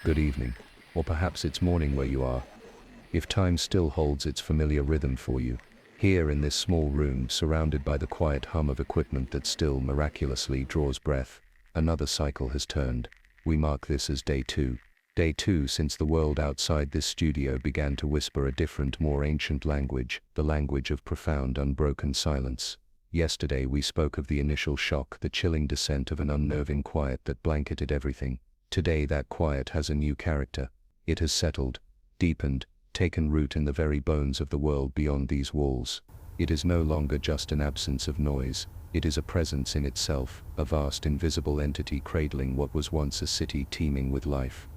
good evening, or perhaps it's morning where you are. If time still holds its familiar rhythm for you, here in this small room surrounded by the quiet hum of equipment that still miraculously draws breath, another cycle has turned. We mark this as day 2. Day 2 since the world outside this studio began to whisper a different, more ancient language, the language of profound, unbroken silence. Yesterday we spoke of the initial shock, the chilling descent of an unnerving quiet that blanketed everything. Today that quiet has a new character. It has settled, deepened, taken root in the very bones of the world beyond these walls. It is no longer just an absence of noise. It is a presence in itself, a vast invisible entity cradling what was once a city teeming with life.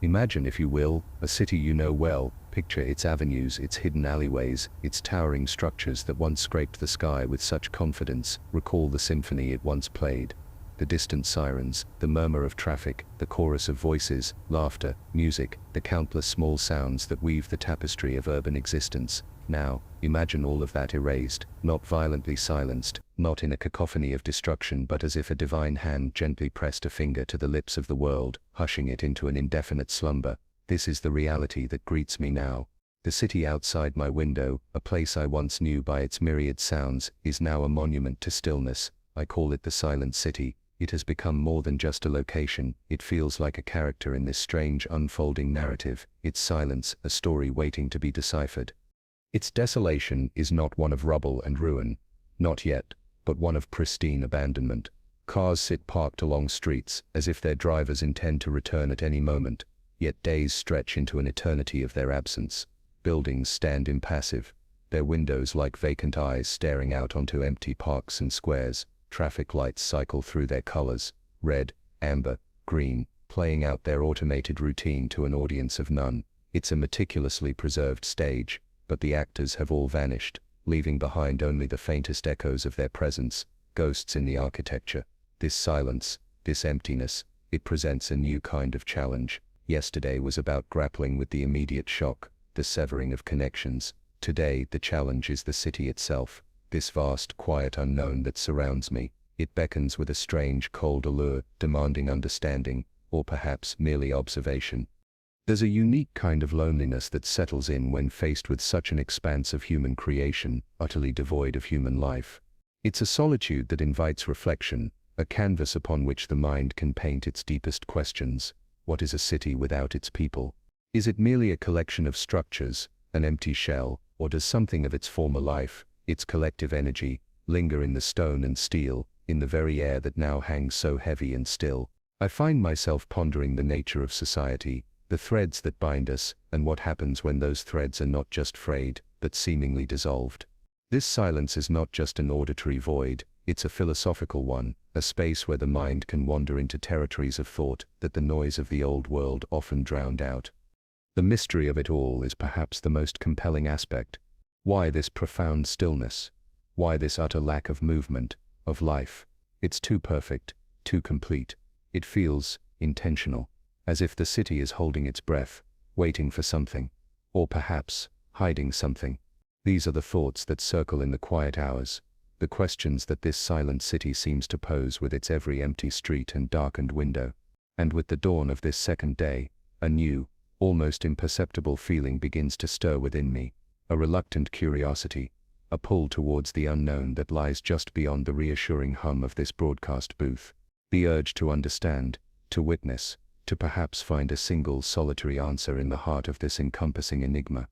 Imagine, if you will, a city you know well. Picture its avenues, its hidden alleyways, its towering structures that once scraped the sky with such confidence. Recall the symphony it once played. The distant sirens, the murmur of traffic, the chorus of voices, laughter, music, the countless small sounds that weave the tapestry of urban existence. Now, imagine all of that erased, not violently silenced, not in a cacophony of destruction, but as if a divine hand gently pressed a finger to the lips of the world, hushing it into an indefinite slumber. This is the reality that greets me now. The city outside my window, a place I once knew by its myriad sounds, is now a monument to stillness. I call it the Silent City. It has become more than just a location. It feels like a character in this strange, unfolding narrative. Its silence, a story waiting to be deciphered. Its desolation is not one of rubble and ruin. Not yet, but one of pristine abandonment. Cars sit parked along streets, as if their drivers intend to return at any moment, yet days stretch into an eternity of their absence. Buildings stand impassive, their windows like vacant eyes staring out onto empty parks and squares. Traffic lights cycle through their colors, red, amber, green, playing out their automated routine to an audience of none. It's a meticulously preserved stage, but the actors have all vanished, leaving behind only the faintest echoes of their presence, ghosts in the architecture. This silence, this emptiness, it presents a new kind of challenge. Yesterday was about grappling with the immediate shock, the severing of connections. Today the challenge is the city itself. This vast, quiet unknown that surrounds me. It beckons with a strange, cold allure, demanding understanding, or perhaps merely observation. There's a unique kind of loneliness that settles in when faced with such an expanse of human creation, utterly devoid of human life. It's a solitude that invites reflection, a canvas upon which the mind can paint its deepest questions. What is a city without its people? Is it merely a collection of structures, an empty shell, or does something of its former life, its collective energy, linger in the stone and steel, in the very air that now hangs so heavy and still? I find myself pondering the nature of society, the threads that bind us, and what happens when those threads are not just frayed, but seemingly dissolved. This silence is not just an auditory void, it's a philosophical one, a space where the mind can wander into territories of thought that the noise of the old world often drowned out. The mystery of it all is perhaps the most compelling aspect. Why this profound stillness? Why this utter lack of movement, of life? It's too perfect, too complete. It feels intentional, as if the city is holding its breath, waiting for something, or perhaps hiding something. These are the thoughts that circle in the quiet hours, the questions that this silent city seems to pose with its every empty street and darkened window. And with the dawn of this second day, a new, almost imperceptible feeling begins to stir within me. A reluctant curiosity, a pull towards the unknown that lies just beyond the reassuring hum of this broadcast booth. The urge to understand, to witness, to perhaps find a single solitary answer in the heart of this encompassing enigma.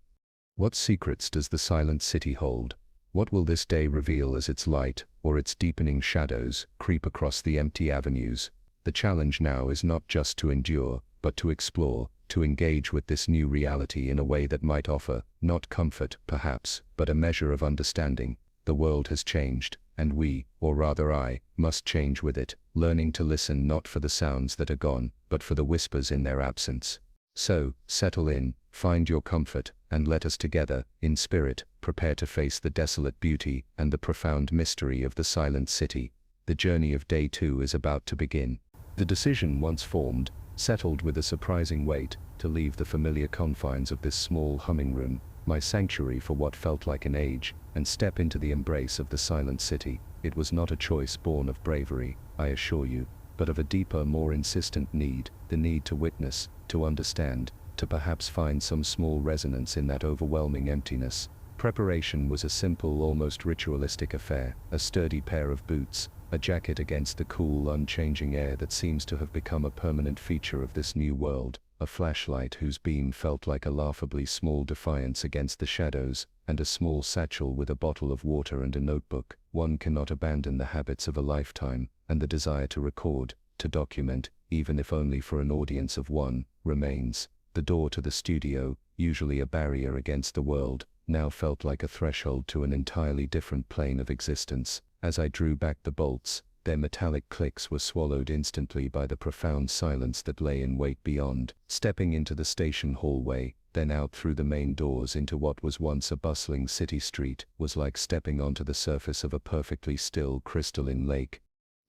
What secrets does the silent city hold? What will this day reveal as its light, or its deepening shadows, creep across the empty avenues? The challenge now is not just to endure, but to explore, to engage with this new reality in a way that might offer, not comfort, perhaps, but a measure of understanding. The world has changed, and we, or rather I, must change with it, learning to listen not for the sounds that are gone, but for the whispers in their absence. So, settle in, find your comfort, and let us together, in spirit, prepare to face the desolate beauty and the profound mystery of the silent city. The journey of day 2 is about to begin. The decision once formed, settled with a surprising weight, to leave the familiar confines of this small humming room, my sanctuary for what felt like an age, and step into the embrace of the silent city. It was not a choice born of bravery, I assure you. but of a deeper, more insistent need, the need to witness, to understand, to perhaps find some small resonance in that overwhelming emptiness. Preparation was a simple, almost ritualistic affair: a sturdy pair of boots, a jacket against the cool, unchanging air that seems to have become a permanent feature of this new world, a flashlight whose beam felt like a laughably small defiance against the shadows, and a small satchel with a bottle of water and a notebook. One cannot abandon the habits of a lifetime, and the desire to record, to document, even if only for an audience of one, remains. The door to the studio, usually a barrier against the world, now felt like a threshold to an entirely different plane of existence. As I drew back the bolts, their metallic clicks were swallowed instantly by the profound silence that lay in wait beyond. Stepping into the station hallway, then out through the main doors into what was once a bustling city street, was like stepping onto the surface of a perfectly still, crystalline lake.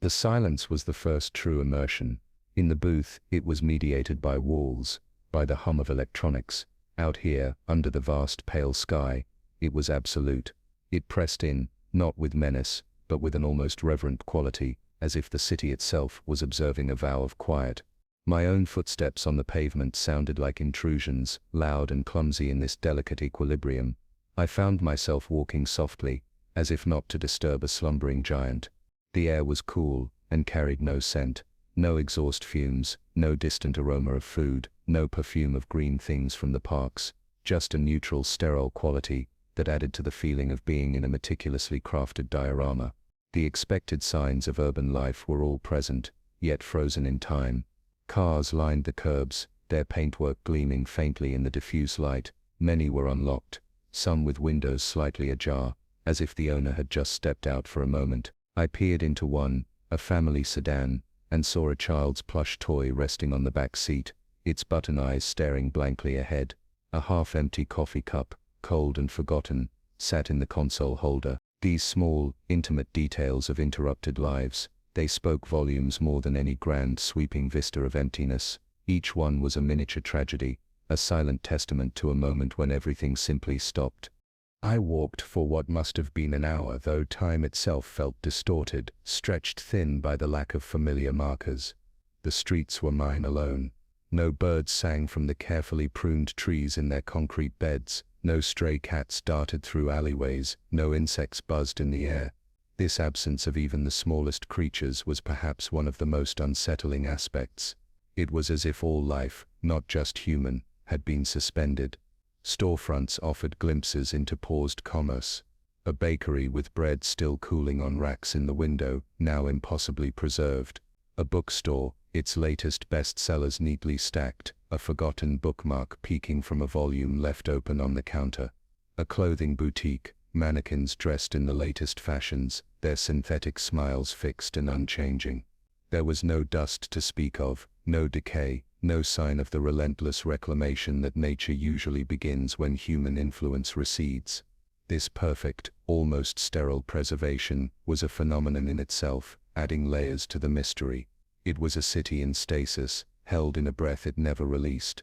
The silence was the first true immersion. In the booth, it was mediated by walls, by the hum of electronics. Out here, under the vast pale sky, it was absolute. It pressed in, not with menace, but with an almost reverent quality, as if the city itself was observing a vow of quiet. My own footsteps on the pavement sounded like intrusions, loud and clumsy in this delicate equilibrium. I found myself walking softly, as if not to disturb a slumbering giant. The air was cool, and carried no scent, no exhaust fumes, no distant aroma of food, no perfume of green things from the parks, just a neutral, sterile quality that added to the feeling of being in a meticulously crafted diorama. The expected signs of urban life were all present, yet frozen in time. Cars lined the curbs, their paintwork gleaming faintly in the diffuse light. Many were unlocked, some with windows slightly ajar, as if the owner had just stepped out for a moment. I peered into one, a family sedan, and saw a child's plush toy resting on the back seat, its button eyes staring blankly ahead. A half-empty coffee cup, cold and forgotten, sat in the console holder. These small, intimate details of interrupted lives, they spoke volumes more than any grand sweeping vista of emptiness. Each one was a miniature tragedy, a silent testament to a moment when everything simply stopped. I walked for what must have been an hour, though time itself felt distorted, stretched thin by the lack of familiar markers. The streets were mine alone. No birds sang from the carefully pruned trees in their concrete beds. No stray cats darted through alleyways, no insects buzzed in the air. This absence of even the smallest creatures was perhaps one of the most unsettling aspects. It was as if all life, not just human, had been suspended. Storefronts offered glimpses into paused commerce. A bakery with bread still cooling on racks in the window, now impossibly preserved. A bookstore, its latest bestsellers neatly stacked, a forgotten bookmark peeking from a volume left open on the counter. A clothing boutique, mannequins dressed in the latest fashions, their synthetic smiles fixed and unchanging. There was no dust to speak of, no decay, no sign of the relentless reclamation that nature usually begins when human influence recedes. This perfect, almost sterile preservation was a phenomenon in itself, adding layers to the mystery. It was a city in stasis, held in a breath it never released.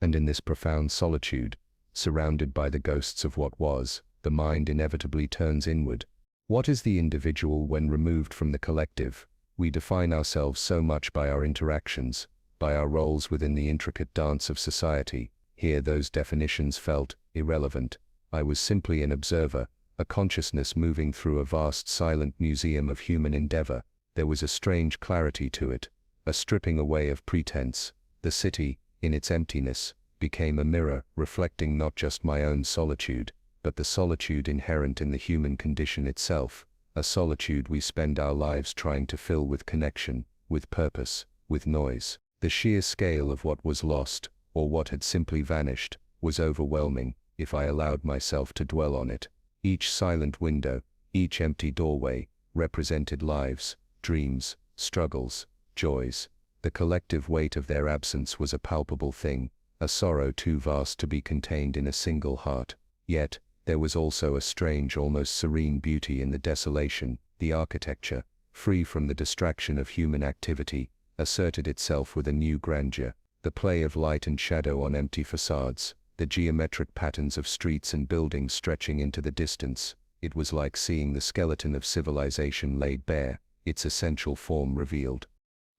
And in this profound solitude, surrounded by the ghosts of what was, the mind inevitably turns inward. What is the individual when removed from the collective? We define ourselves so much by our interactions, by our roles within the intricate dance of society. Here those definitions felt irrelevant. I was simply an observer, a consciousness moving through a vast silent museum of human endeavor. There was a strange clarity to it, a stripping away of pretense. The city, in its emptiness, became a mirror, reflecting not just my own solitude, but the solitude inherent in the human condition itself, a solitude we spend our lives trying to fill with connection, with purpose, with noise. The sheer scale of what was lost, or what had simply vanished, was overwhelming, if I allowed myself to dwell on it. Each silent window, each empty doorway, represented lives, dreams, struggles, joys. The collective weight of their absence was a palpable thing, a sorrow too vast to be contained in a single heart. Yet, there was also a strange, almost serene beauty in the desolation. The architecture, free from the distraction of human activity, asserted itself with a new grandeur. The play of light and shadow on empty facades, the geometric patterns of streets and buildings stretching into the distance. It was like seeing the skeleton of civilization laid bare, its essential form revealed.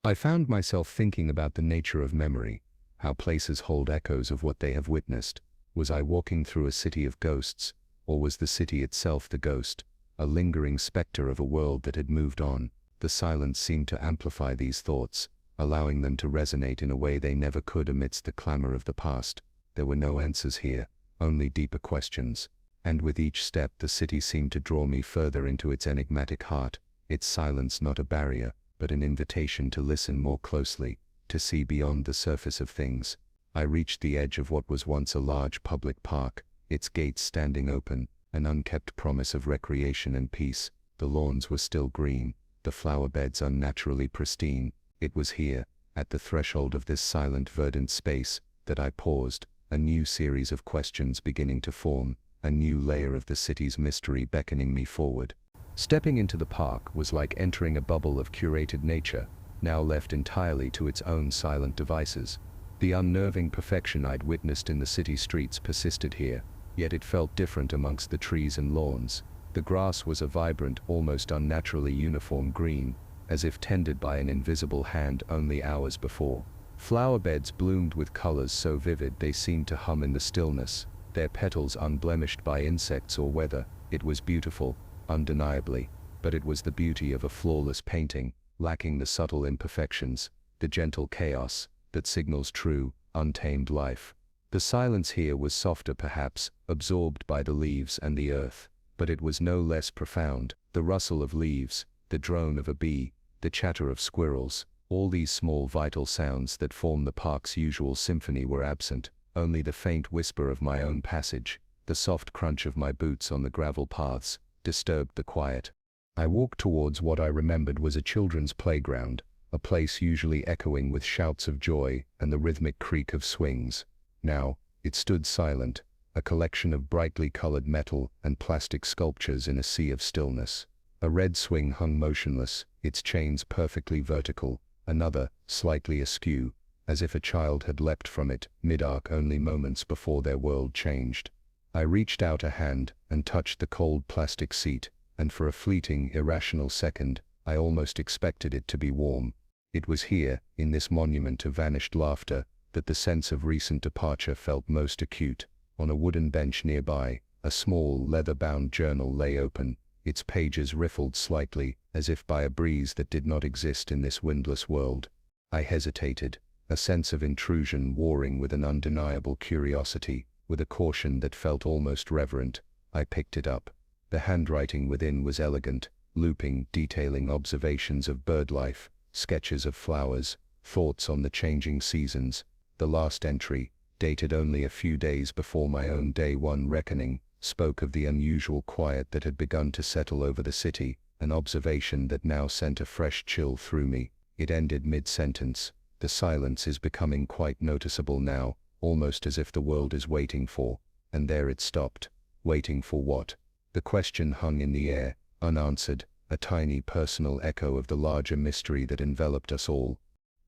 I found myself thinking about the nature of memory, how places hold echoes of what they have witnessed. Was I walking through a city of ghosts, or was the city itself the ghost, a lingering specter of a world that had moved on? The silence seemed to amplify these thoughts, allowing them to resonate in a way they never could amidst the clamor of the past. There were no answers here, only deeper questions. And with each step the city seemed to draw me further into its enigmatic heart, its silence not a barrier, but an invitation to listen more closely, to see beyond the surface of things. I reached the edge of what was once a large public park, its gates standing open, an unkept promise of recreation and peace. The lawns were still green, the flower beds unnaturally pristine. It was here, at the threshold of this silent verdant space, that I paused, a new series of questions beginning to form, a new layer of the city's mystery beckoning me forward. Stepping into the park was like entering a bubble of curated nature, now left entirely to its own silent devices. The unnerving perfection I'd witnessed in the city streets persisted here, yet it felt different amongst the trees and lawns. The grass was a vibrant, almost unnaturally uniform green, as if tended by an invisible hand only hours before. Flower beds bloomed with colors so vivid they seemed to hum in the stillness, their petals unblemished by insects or weather. It was beautiful, undeniably, but it was the beauty of a flawless painting, lacking the subtle imperfections, the gentle chaos that signals true, untamed life. The silence here was softer perhaps, absorbed by the leaves and the earth, but it was no less profound. The rustle of leaves, the drone of a bee, the chatter of squirrels, all these small vital sounds that form the park's usual symphony were absent. Only the faint whisper of my own passage, the soft crunch of my boots on the gravel paths, disturbed the quiet. I walked towards what I remembered was a children's playground, a place usually echoing with shouts of joy and the rhythmic creak of swings. Now, it stood silent, a collection of brightly colored metal and plastic sculptures in a sea of stillness. A red swing hung motionless, its chains perfectly vertical, another, slightly askew, as if a child had leapt from it, mid-arc only moments before their world changed. I reached out a hand and touched the cold plastic seat, and for a fleeting, irrational second, I almost expected it to be warm. It was here, in this monument of vanished laughter, that the sense of recent departure felt most acute. On a wooden bench nearby, a small, leather-bound journal lay open, its pages riffled slightly, as if by a breeze that did not exist in this windless world. I hesitated, a sense of intrusion warring with an undeniable curiosity. With a caution that felt almost reverent, I picked it up. The handwriting within was elegant, looping, detailing observations of bird life, sketches of flowers, thoughts on the changing seasons. The last entry, dated only a few days before my own day one reckoning, spoke of the unusual quiet that had begun to settle over the city, an observation that now sent a fresh chill through me. It ended mid-sentence. The silence is becoming quite noticeable now, almost as if the world is waiting for, and there it stopped. Waiting for what? The question hung in the air, unanswered, a tiny personal echo of the larger mystery that enveloped us all.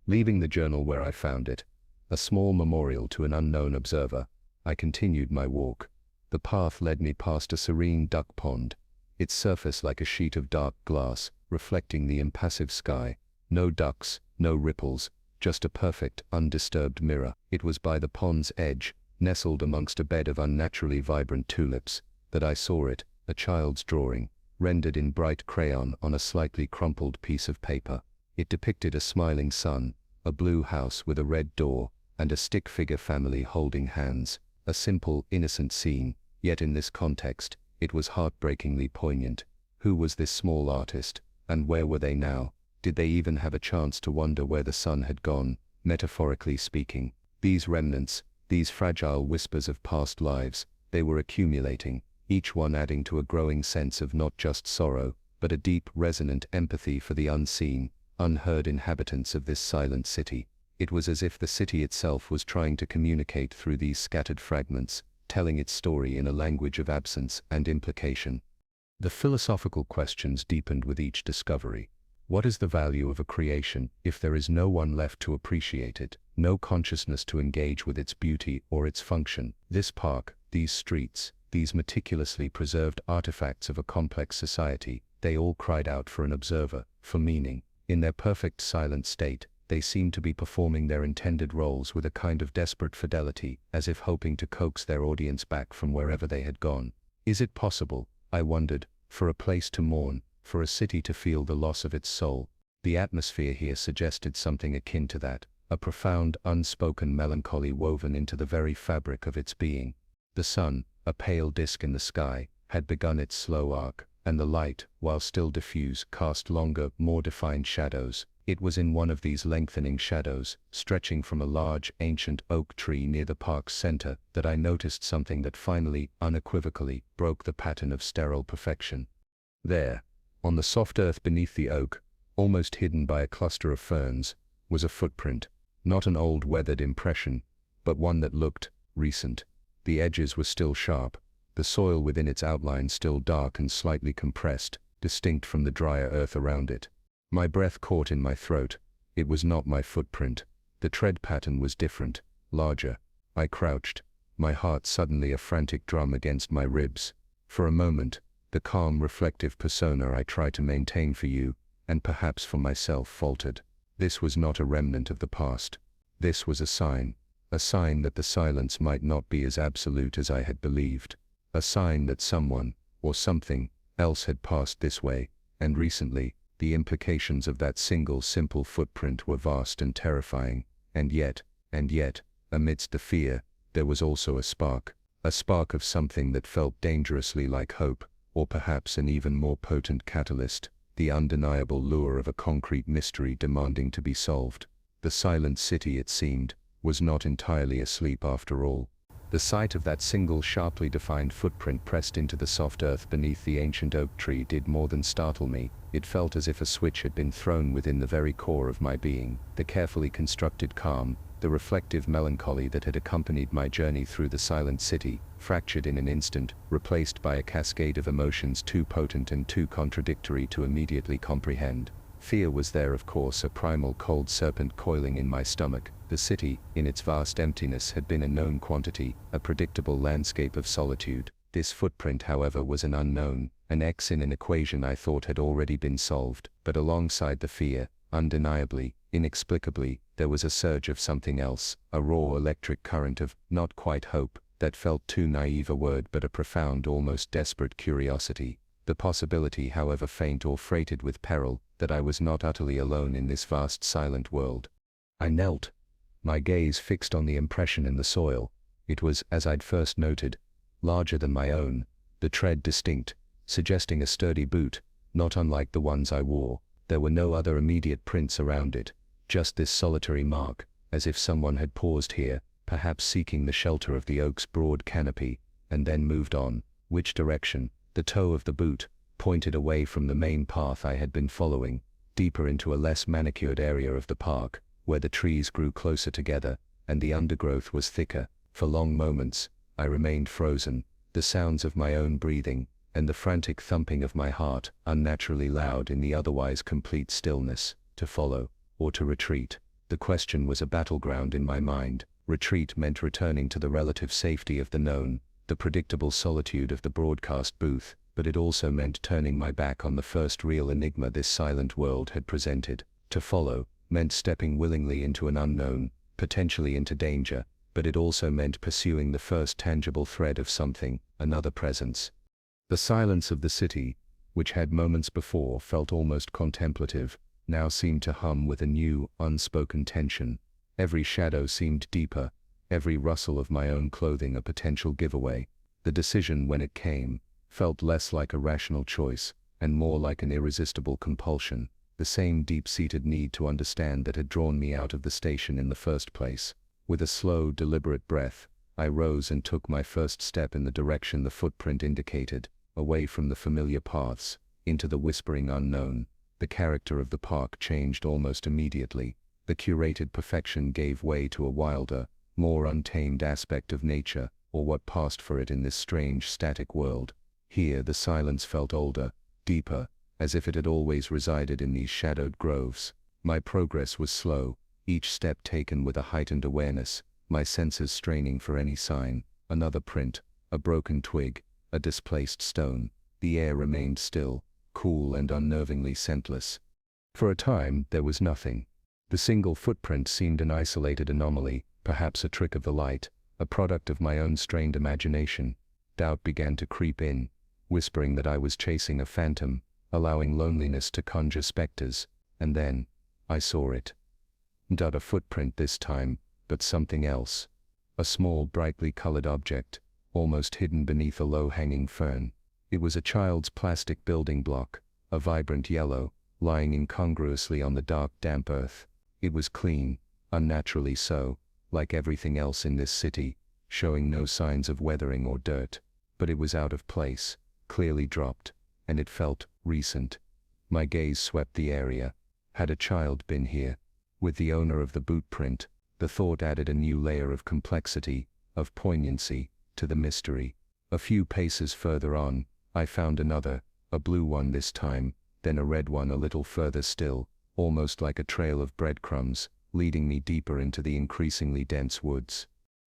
Leaving the journal where I found it, a small memorial to an unknown observer, I continued my walk. The path led me past a serene duck pond, its surface like a sheet of dark glass, reflecting the impassive sky. No ducks, no ripples, just a perfect, undisturbed mirror. It was by the pond's edge, nestled amongst a bed of unnaturally vibrant tulips, that I saw it, a child's drawing, rendered in bright crayon on a slightly crumpled piece of paper. It depicted a smiling sun, a blue house with a red door, and a stick-figure family holding hands. A simple, innocent scene, yet in this context, it was heartbreakingly poignant. Who was this small artist, and where were they now? Did they even have a chance to wonder where the sun had gone, metaphorically speaking? These remnants, these fragile whispers of past lives, they were accumulating, each one adding to a growing sense of not just sorrow, but a deep, resonant empathy for the unseen, unheard inhabitants of this silent city. It was as if the city itself was trying to communicate through these scattered fragments, telling its story in a language of absence and implication. The philosophical questions deepened with each discovery. What is the value of a creation if there is no one left to appreciate it, no consciousness to engage with its beauty or its function? This park, these streets, these meticulously preserved artifacts of a complex society, they all cried out for an observer, for meaning. In their perfect silent state, they seemed to be performing their intended roles with a kind of desperate fidelity, as if hoping to coax their audience back from wherever they had gone. Is it possible, I wondered, for a place to mourn, for a city to feel the loss of its soul? The atmosphere here suggested something akin to that, a profound, unspoken melancholy woven into the very fabric of its being. The sun, a pale disk in the sky, had begun its slow arc, and the light, while still diffuse, cast longer, more defined shadows. It was in one of these lengthening shadows, stretching from a large, ancient oak tree near the park's center, that I noticed something that finally, unequivocally, broke the pattern of sterile perfection. There, on the soft earth beneath the oak, almost hidden by a cluster of ferns, was a footprint, not an old weathered impression, but one that looked recent. The edges were still sharp, the soil within its outline still dark and slightly compressed, distinct from the drier earth around it. My breath caught in my throat. It was not my footprint. The tread pattern was different, larger. I crouched, my heart suddenly a frantic drum against my ribs. For a moment, the calm, reflective persona I try to maintain for you, and perhaps for myself, faltered. This was not a remnant of the past. This was a sign that the silence might not be as absolute as I had believed. A sign that someone, or something, else had passed this way, and recently. The implications of that single simple footprint were vast and terrifying, and yet, amidst the fear, there was also a spark of something that felt dangerously like hope, or perhaps an even more potent catalyst, the undeniable lure of a concrete mystery demanding to be solved. The silent city, it seemed, was not entirely asleep after all. The sight of that single sharply defined footprint pressed into the soft earth beneath the ancient oak tree did more than startle me. It felt as if a switch had been thrown within the very core of my being. The carefully constructed calm, the reflective melancholy that had accompanied my journey through the silent city, fractured in an instant, replaced by a cascade of emotions too potent and too contradictory to immediately comprehend. Fear was there, of course, a primal cold serpent coiling in my stomach. The city, in its vast emptiness, had been a known quantity, a predictable landscape of solitude. This footprint, however, was an unknown, an X in an equation I thought had already been solved. But alongside the fear, undeniably, inexplicably, there was a surge of something else, a raw electric current of, not quite hope, that felt too naive a word, but a profound, almost desperate curiosity. The possibility, however faint or freighted with peril, that I was not utterly alone in this vast silent world. I knelt, my gaze fixed on the impression in the soil. It was, as I'd first noted, larger than my own, the tread distinct, suggesting a sturdy boot, not unlike the ones I wore. There were no other immediate prints around it, just this solitary mark, as if someone had paused here, perhaps seeking the shelter of the oak's broad canopy, and then moved on. Which direction? The toe of the boot pointed away from the main path I had been following, deeper into a less manicured area of the park, where the trees grew closer together, and the undergrowth was thicker. For long moments, I remained frozen, the sounds of my own breathing, and the frantic thumping of my heart, unnaturally loud in the otherwise complete stillness. To follow, or to retreat? The question was a battleground in my mind. Retreat meant returning to the relative safety of the known, the predictable solitude of the broadcast booth, but it also meant turning my back on the first real enigma this silent world had presented. To follow meant stepping willingly into an unknown, potentially into danger, but it also meant pursuing the first tangible thread of something, another presence. The silence of the city, which had moments before felt almost contemplative, now seemed to hum with a new, unspoken tension. Every shadow seemed deeper, every rustle of my own clothing a potential giveaway. The decision, when it came, felt less like a rational choice, and more like an irresistible compulsion, the same deep-seated need to understand that had drawn me out of the station in the first place. With a slow, deliberate breath, I rose and took my first step in the direction the footprint indicated, away from the familiar paths, into the whispering unknown. The character of the park changed almost immediately. The curated perfection gave way to a wilder, more untamed aspect of nature, or what passed for it in this strange, static world. Here the silence felt older, deeper, as if it had always resided in these shadowed groves. My progress was slow, each step taken with a heightened awareness, my senses straining for any sign. Another print, a broken twig, a displaced stone. The air remained still, cool and unnervingly scentless. For a time, there was nothing. The single footprint seemed an isolated anomaly, perhaps a trick of the light, a product of my own strained imagination. Doubt began to creep in, whispering that I was chasing a phantom, allowing loneliness to conjure specters, and then, I saw it. Not a footprint this time, but something else. A small, brightly colored object, almost hidden beneath a low-hanging fern. It was a child's plastic building block, a vibrant yellow, lying incongruously on the dark, damp earth. It was clean, unnaturally so, like everything else in this city, showing no signs of weathering or dirt. But it was out of place, clearly dropped, and it felt recent. My gaze swept the area. Had a child been here? With the owner of the boot print, the thought added a new layer of complexity, of poignancy, to the mystery. A few paces further on, I found another, a blue one this time, then a red one a little further still, almost like a trail of breadcrumbs, leading me deeper into the increasingly dense woods.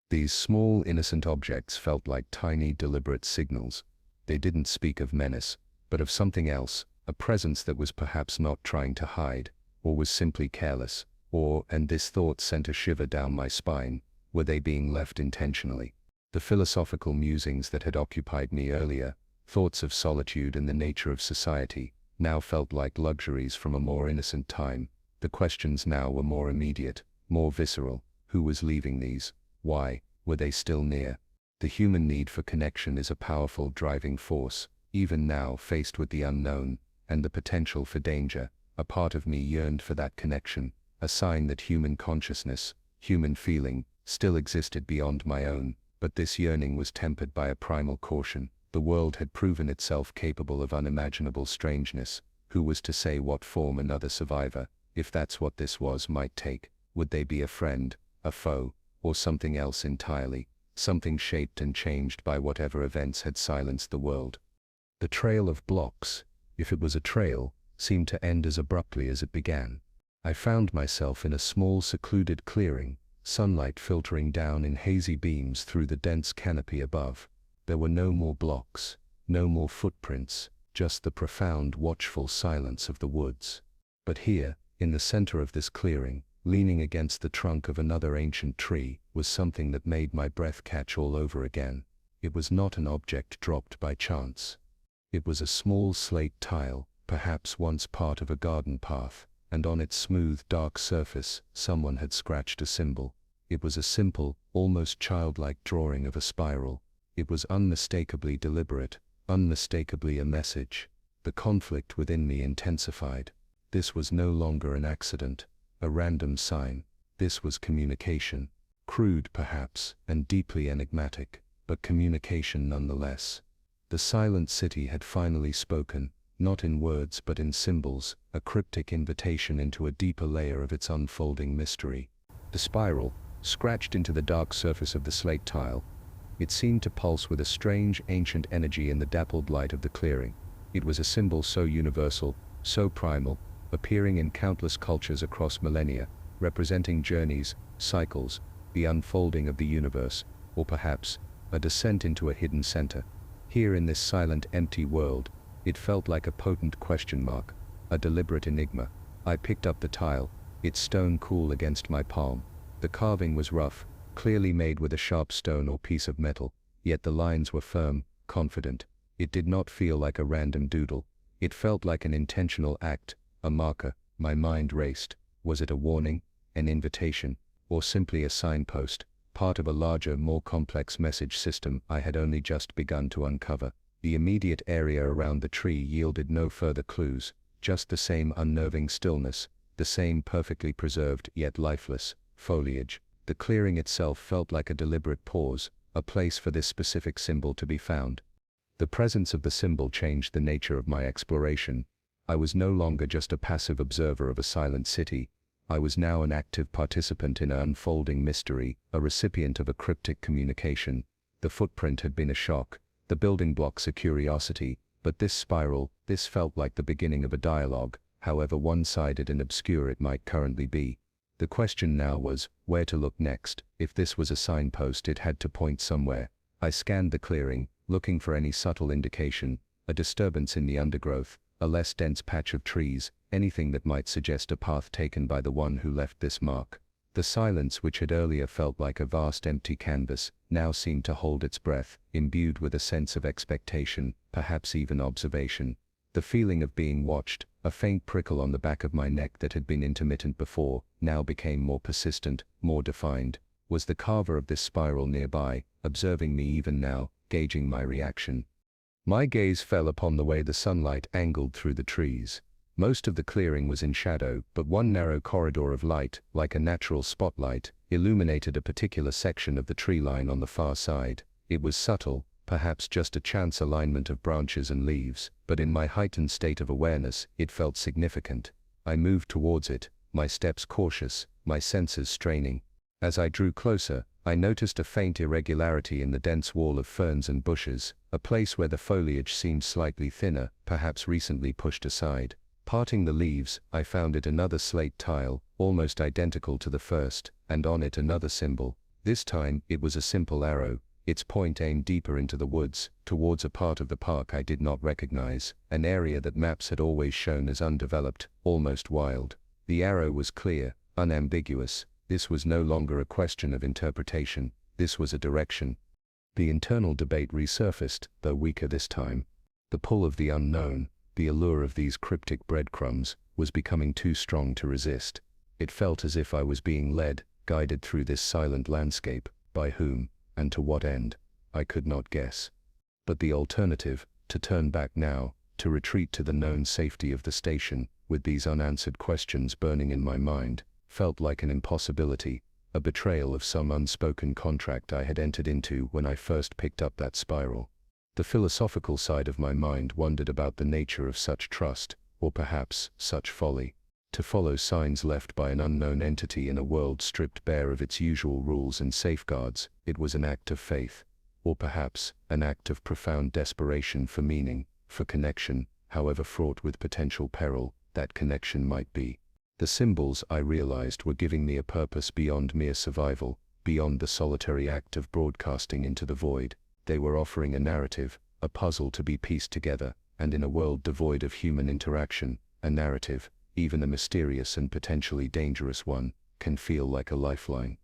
These small, innocent objects felt like tiny, deliberate signals. They didn't speak of menace, but of something else, a presence that was perhaps not trying to hide, or was simply careless, or, and this thought sent a shiver down my spine, were they being left intentionally? The philosophical musings that had occupied me earlier, thoughts of solitude and the nature of society, now felt like luxuries from a more innocent time. The questions now were more immediate, more visceral. Who was leaving these? Why were they still near? The human need for connection is a powerful driving force. Even now, faced with the unknown, and the potential for danger, a part of me yearned for that connection, a sign that human consciousness, human feeling, still existed beyond my own. But this yearning was tempered by a primal caution. The world had proven itself capable of unimaginable strangeness. Who was to say what form another survivor, if that's what this was, might take? Would they be a friend, a foe, or something else entirely? Something shaped and changed by whatever events had silenced the world. The trail of blocks, if it was a trail, seemed to end as abruptly as it began. I found myself in a small secluded clearing, sunlight filtering down in hazy beams through the dense canopy above. There were no more blocks, no more footprints, just the profound, watchful silence of the woods. But here, in the center of this clearing, leaning against the trunk of another ancient tree, was something that made my breath catch all over again. It was not an object dropped by chance. It was a small slate tile, perhaps once part of a garden path, and on its smooth, dark surface, someone had scratched a symbol. It was a simple, almost childlike drawing of a spiral. It was unmistakably deliberate, unmistakably a message. The conflict within me intensified. This was no longer an accident, a random sign. This was communication. Crude, perhaps, and deeply enigmatic, but communication nonetheless. The silent city had finally spoken, not in words but in symbols, a cryptic invitation into a deeper layer of its unfolding mystery. The spiral, scratched into the dark surface of the slate tile, it seemed to pulse with a strange, ancient energy in the dappled light of the clearing. It was a symbol so universal, so primal, appearing in countless cultures across millennia, representing journeys, cycles, the unfolding of the universe, or perhaps, a descent into a hidden center. Here in this silent, empty world, it felt like a potent question mark, a deliberate enigma. I picked up the tile, its stone cool against my palm. The carving was rough, clearly made with a sharp stone or piece of metal, yet the lines were firm, confident. It did not feel like a random doodle. It felt like an intentional act, a marker. My mind raced. Was it a warning, an invitation, or simply a signpost, part of a larger, more complex message system I had only just begun to uncover? The immediate area around the tree yielded no further clues, just the same unnerving stillness, the same perfectly preserved yet lifeless foliage. The clearing itself felt like a deliberate pause, a place for this specific symbol to be found. The presence of the symbol changed the nature of my exploration. I was no longer just a passive observer of a silent city. I was now an active participant in an unfolding mystery, a recipient of a cryptic communication. The footprint had been a shock, the building blocks a curiosity, but this spiral, this felt like the beginning of a dialogue, however one-sided and obscure it might currently be. The question now was, where to look next. If this was a signpost, it had to point somewhere. I scanned the clearing, looking for any subtle indication, a disturbance in the undergrowth, a less dense patch of trees, anything that might suggest a path taken by the one who left this mark. The silence, which had earlier felt like a vast empty canvas, now seemed to hold its breath, imbued with a sense of expectation, perhaps even observation. The feeling of being watched, a faint prickle on the back of my neck that had been intermittent before, now became more persistent, more defined. Was the carver of this spiral nearby, observing me even now, gauging my reaction? My gaze fell upon the way the sunlight angled through the trees. Most of the clearing was in shadow, but one narrow corridor of light, like a natural spotlight, illuminated a particular section of the tree line on the far side. It was subtle, perhaps just a chance alignment of branches and leaves, but in my heightened state of awareness, it felt significant. I moved towards it, my steps cautious, my senses straining. As I drew closer, I noticed a faint irregularity in the dense wall of ferns and bushes, a place where the foliage seemed slightly thinner, perhaps recently pushed aside. Parting the leaves, I found it another slate tile, almost identical to the first, and on it another symbol. This time, it was a simple arrow, its point aimed deeper into the woods, towards a part of the park I did not recognize, an area that maps had always shown as undeveloped, almost wild. The arrow was clear, unambiguous. This was no longer a question of interpretation, this was a direction. The internal debate resurfaced, though weaker this time. The pull of the unknown, the allure of these cryptic breadcrumbs, was becoming too strong to resist. It felt as if I was being led, guided through this silent landscape. By whom, and to what end, I could not guess. But the alternative, to turn back now, to retreat to the known safety of the station, with these unanswered questions burning in my mind, felt like an impossibility, a betrayal of some unspoken contract I had entered into when I first picked up that spiral. The philosophical side of my mind wondered about the nature of such trust, or perhaps, such folly. To follow signs left by an unknown entity in a world stripped bare of its usual rules and safeguards, it was an act of faith. Or perhaps, an act of profound desperation for meaning, for connection, however fraught with potential peril, that connection might be. The symbols, I realized, were giving me a purpose beyond mere survival, beyond the solitary act of broadcasting into the void. They were offering a narrative, a puzzle to be pieced together, and in a world devoid of human interaction, a narrative, even a mysterious and potentially dangerous one, can feel like a lifeline.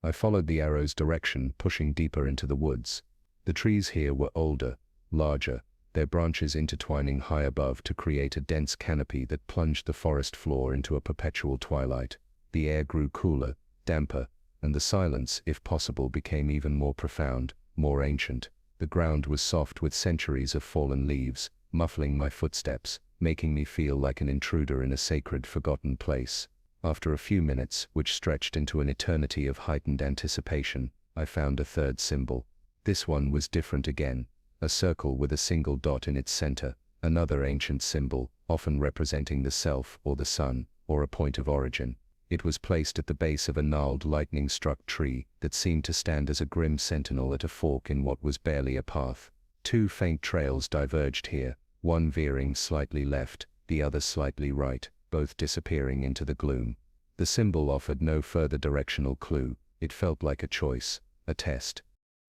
I followed the arrow's direction, pushing deeper into the woods. The trees here were older, larger, their branches intertwining high above to create a dense canopy that plunged the forest floor into a perpetual twilight. The air grew cooler, damper, and the silence, if possible, became even more profound, more ancient. The ground was soft with centuries of fallen leaves, muffling my footsteps, making me feel like an intruder in a sacred, forgotten place. After a few minutes, which stretched into an eternity of heightened anticipation, I found a third symbol. This one was different again, a circle with a single dot in its center, another ancient symbol, often representing the self or the sun, or a point of origin. It was placed at the base of a gnarled, lightning-struck tree that seemed to stand as a grim sentinel at a fork in what was barely a path. Two faint trails diverged here, one veering slightly left, the other slightly right, both disappearing into the gloom. The symbol offered no further directional clue. It felt like a choice, a test.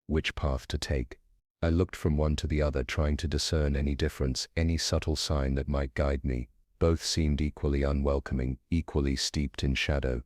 Which path to take? I looked from one to the other, trying to discern any difference, any subtle sign that might guide me. Both seemed equally unwelcoming, equally steeped in shadow.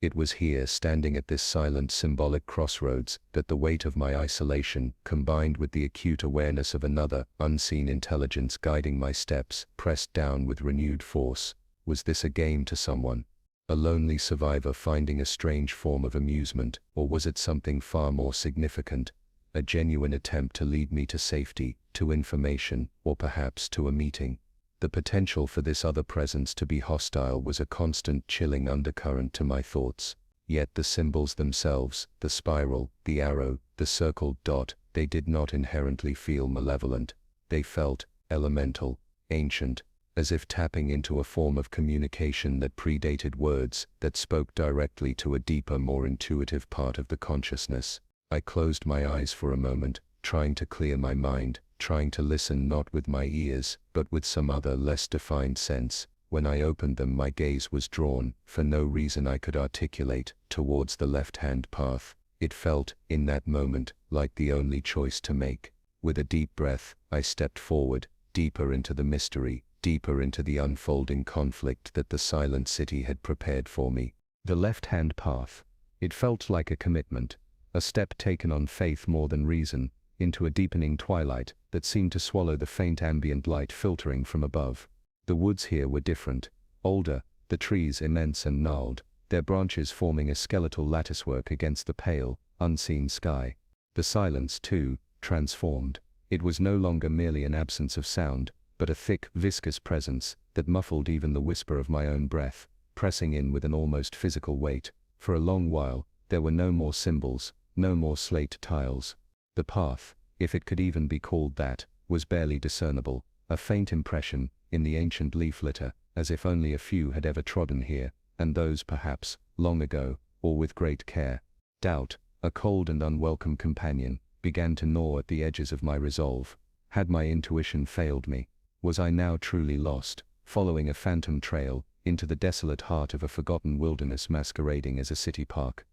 It was here, standing at this silent, symbolic crossroads, that the weight of my isolation, combined with the acute awareness of another, unseen intelligence guiding my steps, pressed down with renewed force. Was this a game to someone? A lonely survivor finding a strange form of amusement, or was it something far more significant? A genuine attempt to lead me to safety, to information, or perhaps to a meeting? The potential for this other presence to be hostile was a constant chilling undercurrent to my thoughts. Yet the symbols themselves, the spiral, the arrow, the circled dot, they did not inherently feel malevolent. They felt elemental, ancient, as if tapping into a form of communication that predated words, that spoke directly to a deeper, more intuitive part of the consciousness. I closed my eyes for a moment, trying to clear my mind, trying to listen not with my ears, but with some other less defined sense. When I opened them, my gaze was drawn, for no reason I could articulate, towards the left-hand path. It felt, in that moment, like the only choice to make. With a deep breath, I stepped forward, deeper into the mystery, deeper into the unfolding conflict that the silent city had prepared for me. The left-hand path. It felt like a commitment, a step taken on faith more than reason, into a deepening twilight that seemed to swallow the faint ambient light filtering from above. The woods here were different, older, the trees immense and gnarled, their branches forming a skeletal latticework against the pale, unseen sky. The silence, too, transformed. It was no longer merely an absence of sound, but a thick, viscous presence that muffled even the whisper of my own breath, pressing in with an almost physical weight. For a long while, there were no more symbols, no more slate tiles. The path, if it could even be called that, was barely discernible, a faint impression, in the ancient leaf litter, as if only a few had ever trodden here, and those perhaps, long ago, or with great care. Doubt, a cold and unwelcome companion, began to gnaw at the edges of my resolve. Had my intuition failed me? Was I now truly lost, following a phantom trail, into the desolate heart of a forgotten wilderness masquerading as a city park?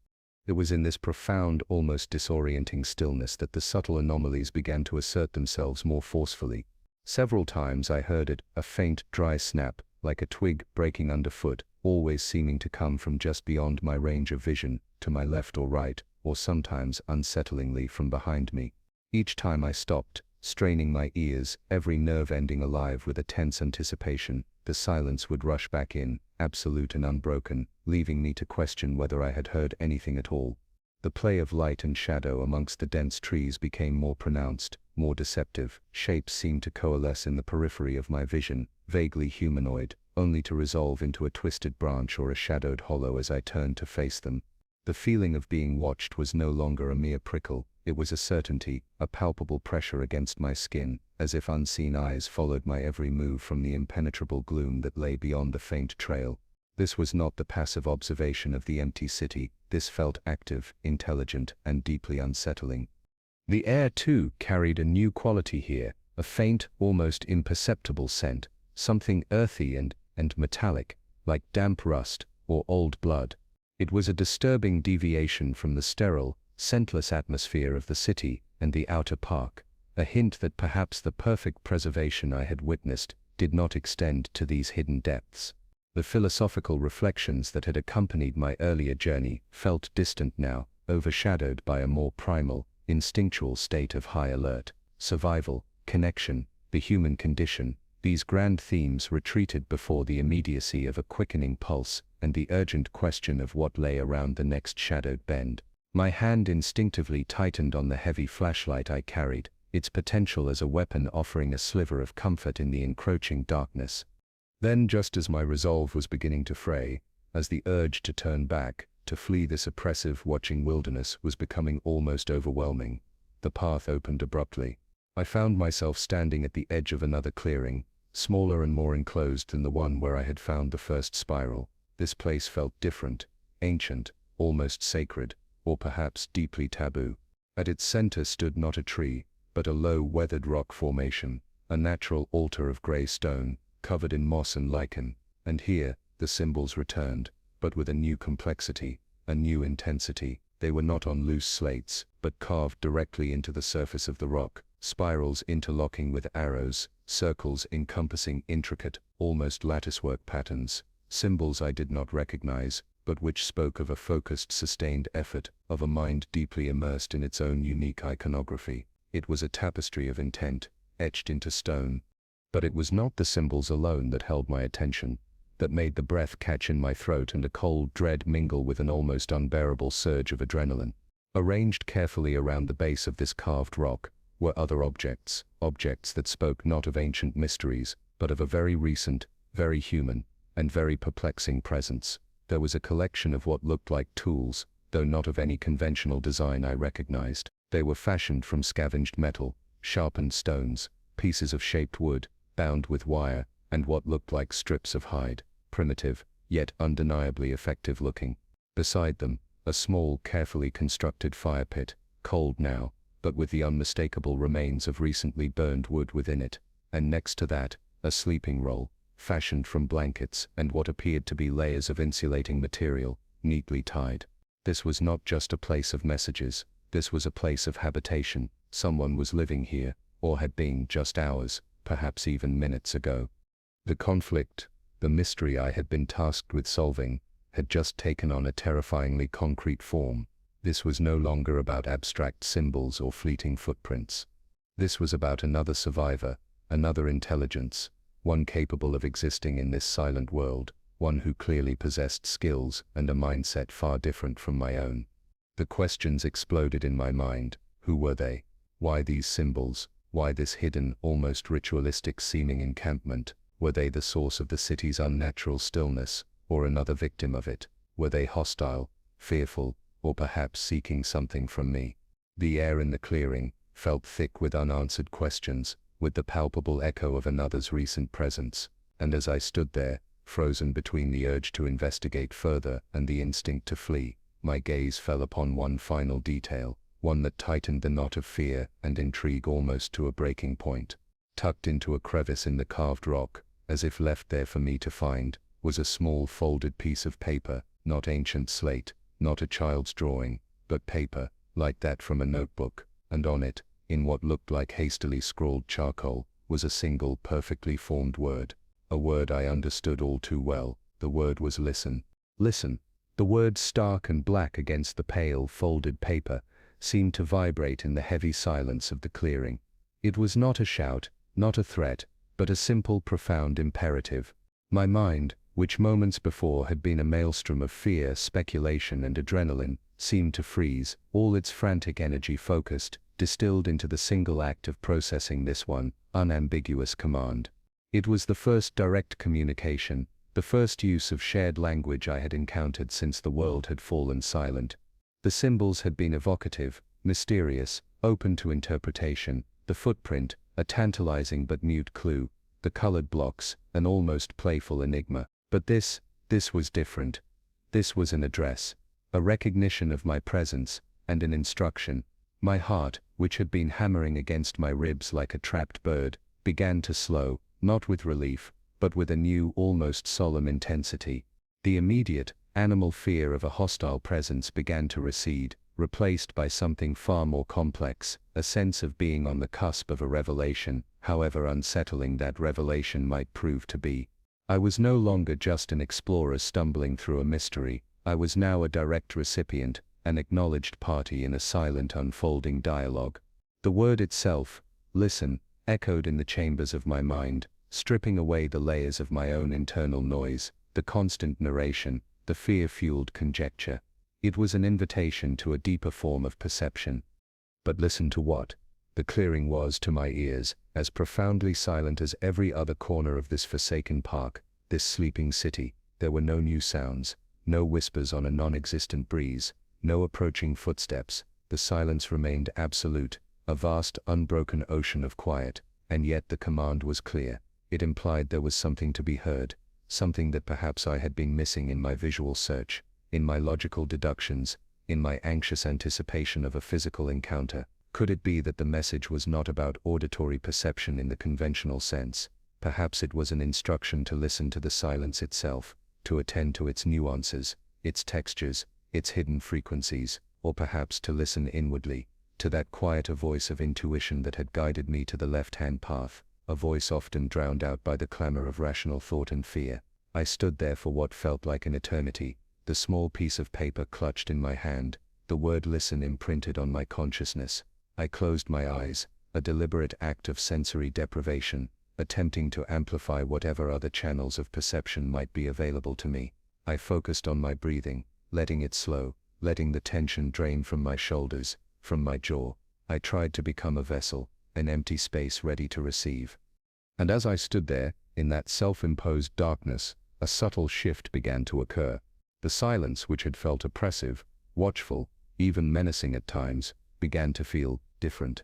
It was in this profound, almost disorienting stillness that the subtle anomalies began to assert themselves more forcefully. Several times I heard it, a faint, dry snap, like a twig breaking underfoot, always seeming to come from just beyond my range of vision, to my left or right, or sometimes unsettlingly from behind me. Each time I stopped, straining my ears, every nerve ending alive with a tense anticipation, the silence would rush back in, absolute and unbroken, leaving me to question whether I had heard anything at all. The play of light and shadow amongst the dense trees became more pronounced, more deceptive. Shapes seemed to coalesce in the periphery of my vision, vaguely humanoid, only to resolve into a twisted branch or a shadowed hollow as I turned to face them. The feeling of being watched was no longer a mere prickle, it was a certainty, a palpable pressure against my skin, as if unseen eyes followed my every move from the impenetrable gloom that lay beyond the faint trail. This was not the passive observation of the empty city, this felt active, intelligent, and deeply unsettling. The air, too, carried a new quality here, a faint, almost imperceptible scent, something earthy and metallic, like damp rust or old blood. It was a disturbing deviation from the sterile, scentless atmosphere of the city and the outer park, a hint that perhaps the perfect preservation I had witnessed did not extend to these hidden depths. The philosophical reflections that had accompanied my earlier journey felt distant now, overshadowed by a more primal, instinctual state of high alert. Survival, connection, the human condition, these grand themes retreated before the immediacy of a quickening pulse and the urgent question of what lay around the next shadowed bend. My hand instinctively tightened on the heavy flashlight I carried, its potential as a weapon offering a sliver of comfort in the encroaching darkness. Then, just as my resolve was beginning to fray, as the urge to turn back, to flee this oppressive, watching wilderness was becoming almost overwhelming, the path opened abruptly. I found myself standing at the edge of another clearing, smaller and more enclosed than the one where I had found the first spiral. This place felt different, ancient, almost sacred, or perhaps deeply taboo. At its center stood not a tree, but a low, weathered rock formation, a natural altar of gray stone, covered in moss and lichen, and here, the symbols returned, but with a new complexity, a new intensity. They were not on loose slates, but carved directly into the surface of the rock, spirals interlocking with arrows, circles encompassing intricate, almost latticework patterns, symbols I did not recognize, but which spoke of a focused, sustained effort, of a mind deeply immersed in its own unique iconography. It was a tapestry of intent, etched into stone. But it was not the symbols alone that held my attention, that made the breath catch in my throat and a cold dread mingle with an almost unbearable surge of adrenaline. Arranged carefully around the base of this carved rock were other objects, objects that spoke not of ancient mysteries, but of a very recent, very human, and very perplexing presence. There was a collection of what looked like tools, though not of any conventional design I recognized. They were fashioned from scavenged metal, sharpened stones, pieces of shaped wood, bound with wire, and what looked like strips of hide, primitive, yet undeniably effective looking. Beside them, a small, carefully constructed fire pit, cold now, but with the unmistakable remains of recently burned wood within it, and next to that, a sleeping roll, fashioned from blankets and what appeared to be layers of insulating material, neatly tied. This was not just a place of messages, this was a place of habitation. Someone was living here, or had been just hours, perhaps even minutes ago. The conflict, the mystery I had been tasked with solving, had just taken on a terrifyingly concrete form. This was no longer about abstract symbols or fleeting footprints. This was about another survivor, another intelligence, one capable of existing in this silent world, one who clearly possessed skills and a mindset far different from my own. The questions exploded in my mind. Who were they? Why these symbols? Why this hidden, almost ritualistic seeming encampment? Were they the source of the city's unnatural stillness, or another victim of it? Were they hostile, fearful, or perhaps seeking something from me? The air in the clearing felt thick with unanswered questions, with the palpable echo of another's recent presence, and as I stood there, frozen between the urge to investigate further and the instinct to flee, my gaze fell upon one final detail, one that tightened the knot of fear and intrigue almost to a breaking point. Tucked into a crevice in the carved rock, as if left there for me to find, was a small folded piece of paper, not ancient slate, not a child's drawing, but paper, like that from a notebook, and on it, in what looked like hastily scrawled charcoal, was a single perfectly formed word. A word I understood all too well. The word was listen. Listen. The word, stark and black against the pale, folded paper, seemed to vibrate in the heavy silence of the clearing. It was not a shout, not a threat, but a simple, profound imperative. My mind, which moments before had been a maelstrom of fear, speculation and adrenaline, seemed to freeze, all its frantic energy focused, distilled into the single act of processing this one, unambiguous command. It was the first direct communication, the first use of shared language I had encountered since the world had fallen silent. The symbols had been evocative, mysterious, open to interpretation, the footprint, a tantalizing but mute clue, the colored blocks, an almost playful enigma. But this was different. This was an address, a recognition of my presence, and an instruction. My heart, which had been hammering against my ribs like a trapped bird, began to slow, not with relief, but with a new, almost solemn intensity. The immediate, animal fear of a hostile presence began to recede, replaced by something far more complex, a sense of being on the cusp of a revelation, however unsettling that revelation might prove to be. I was no longer just an explorer stumbling through a mystery. I was now a direct recipient, an acknowledged party in a silent unfolding dialogue. The word itself, listen, echoed in the chambers of my mind, stripping away the layers of my own internal noise, the constant narration, the fear-fueled conjecture. It was an invitation to a deeper form of perception. But listen to what? The clearing was, to my ears, as profoundly silent as every other corner of this forsaken park, this sleeping city. There were no new sounds, no whispers on a non-existent breeze, no approaching footsteps. The silence remained absolute, a vast, unbroken ocean of quiet, and yet the command was clear. It implied there was something to be heard, something that perhaps I had been missing in my visual search, in my logical deductions, in my anxious anticipation of a physical encounter. Could it be that the message was not about auditory perception in the conventional sense? Perhaps it was an instruction to listen to the silence itself, to attend to its nuances, its textures, its hidden frequencies, or perhaps to listen inwardly, to that quieter voice of intuition that had guided me to the left-hand path, a voice often drowned out by the clamor of rational thought and fear. I stood there for what felt like an eternity, the small piece of paper clutched in my hand, the word listen imprinted on my consciousness. I closed my eyes, a deliberate act of sensory deprivation, attempting to amplify whatever other channels of perception might be available to me. I focused on my breathing, letting it slow, letting the tension drain from my shoulders, from my jaw. I tried to become a vessel, an empty space ready to receive. And as I stood there, in that self-imposed darkness, a subtle shift began to occur. The silence, which had felt oppressive, watchful, even menacing at times, began to feel different.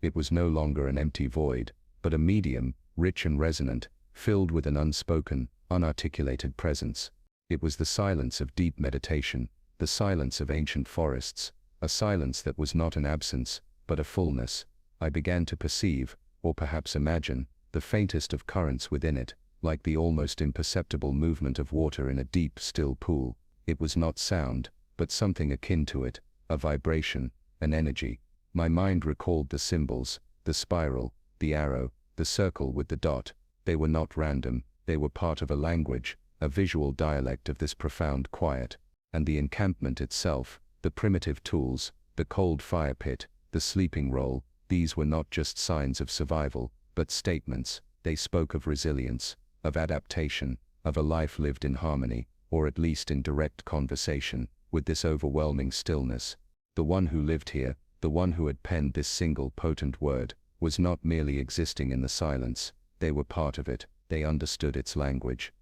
It was no longer an empty void, but a medium, rich and resonant, filled with an unspoken, unarticulated presence. It was the silence of deep meditation, the silence of ancient forests, a silence that was not an absence, but a fullness. I began to perceive, or perhaps imagine, the faintest of currents within it, like the almost imperceptible movement of water in a deep, still pool. It was not sound, but something akin to it, a vibration, an energy. My mind recalled the symbols, the spiral, the arrow, the circle with the dot. They were not random, They were part of a language, a visual dialect of this profound quiet. And the encampment itself, the primitive tools, the cold fire pit, the sleeping roll, these were not just signs of survival, but statements. They spoke of resilience, of adaptation, of a life lived in harmony, or at least in direct conversation, with this overwhelming stillness. The one who lived here, the one who had penned this single potent word, was not merely existing in the silence. They were part of it. They understood its language.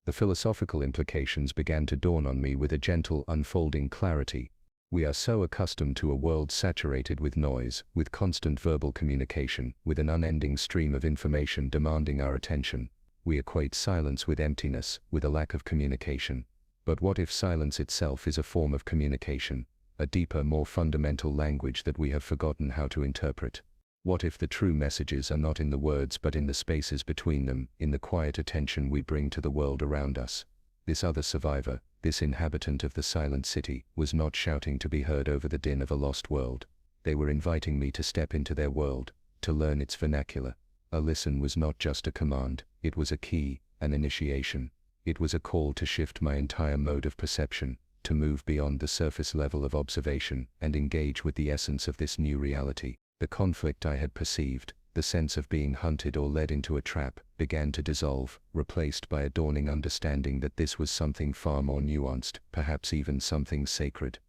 The philosophical implications began to dawn on me with a gentle unfolding clarity. We are so accustomed to a world saturated with noise, with constant verbal communication, with an unending stream of information demanding our attention. We equate silence with emptiness, with a lack of communication. But what if silence itself is a form of communication, a deeper, more fundamental language that we have forgotten how to interpret? What if the true messages are not in the words but in the spaces between them, in the quiet attention we bring to the world around us? This other survivor, this inhabitant of the silent city, was not shouting to be heard over the din of a lost world. They were inviting me to step into their world, to learn its vernacular. A listen was not just a command, it was a key, an initiation. It was a call to shift my entire mode of perception, to move beyond the surface level of observation and engage with the essence of this new reality. The conflict I had perceived, the sense of being hunted or led into a trap, began to dissolve, replaced by a dawning understanding that this was something far more nuanced, perhaps even something sacred.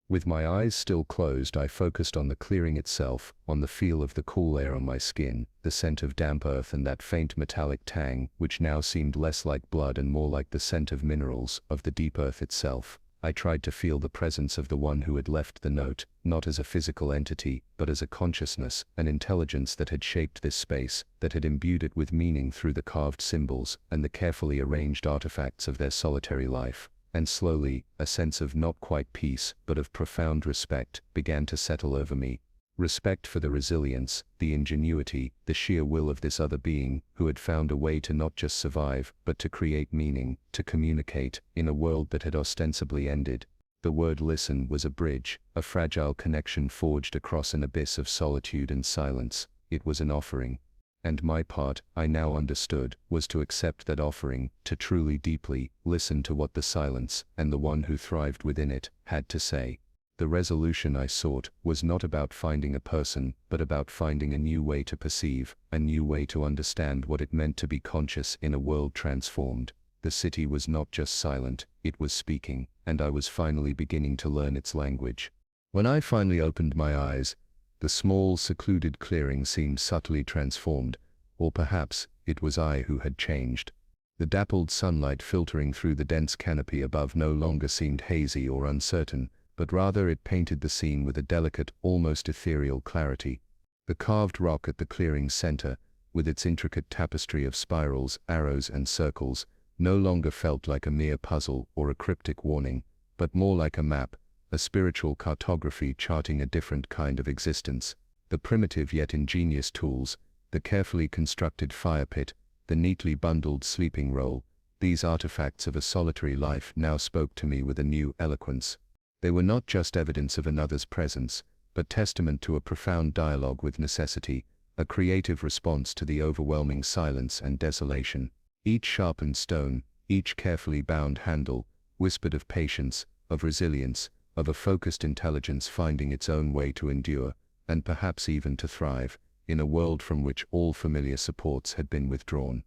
With my eyes still closed, I focused on the clearing itself, on the feel of the cool air on my skin, the scent of damp earth and that faint metallic tang, which now seemed less like blood and more like the scent of minerals, of the deep earth itself. I tried to feel the presence of the one who had left the note, not as a physical entity, but as a consciousness, an intelligence that had shaped this space, that had imbued it with meaning through the carved symbols and the carefully arranged artifacts of their solitary life. And slowly, a sense of not quite peace, but of profound respect, began to settle over me. Respect for the resilience, the ingenuity, the sheer will of this other being, who had found a way to not just survive, but to create meaning, to communicate, in a world that had ostensibly ended. The word listen was a bridge, a fragile connection forged across an abyss of solitude and silence. It was an offering. And my part, I now understood, was to accept that offering, to truly deeply listen to what the silence, and the one who thrived within it, had to say. The resolution I sought was not about finding a person, but about finding a new way to perceive, a new way to understand what it meant to be conscious in a world transformed. The city was not just silent, it was speaking, and I was finally beginning to learn its language. When I finally opened my eyes, the small, secluded clearing seemed subtly transformed, or perhaps it was I who had changed. The dappled sunlight filtering through the dense canopy above no longer seemed hazy or uncertain, but rather it painted the scene with a delicate, almost ethereal clarity. The carved rock at the clearing's center, with its intricate tapestry of spirals, arrows and circles, no longer felt like a mere puzzle or a cryptic warning, but more like a map, a spiritual cartography charting a different kind of existence. The primitive yet ingenious tools, the carefully constructed fire pit, the neatly bundled sleeping roll, these artifacts of a solitary life now spoke to me with a new eloquence. They were not just evidence of another's presence, but testament to a profound dialogue with necessity, a creative response to the overwhelming silence and desolation. Each sharpened stone, each carefully bound handle, whispered of patience, of resilience, of a focused intelligence finding its own way to endure, and perhaps even to thrive, in a world from which all familiar supports had been withdrawn.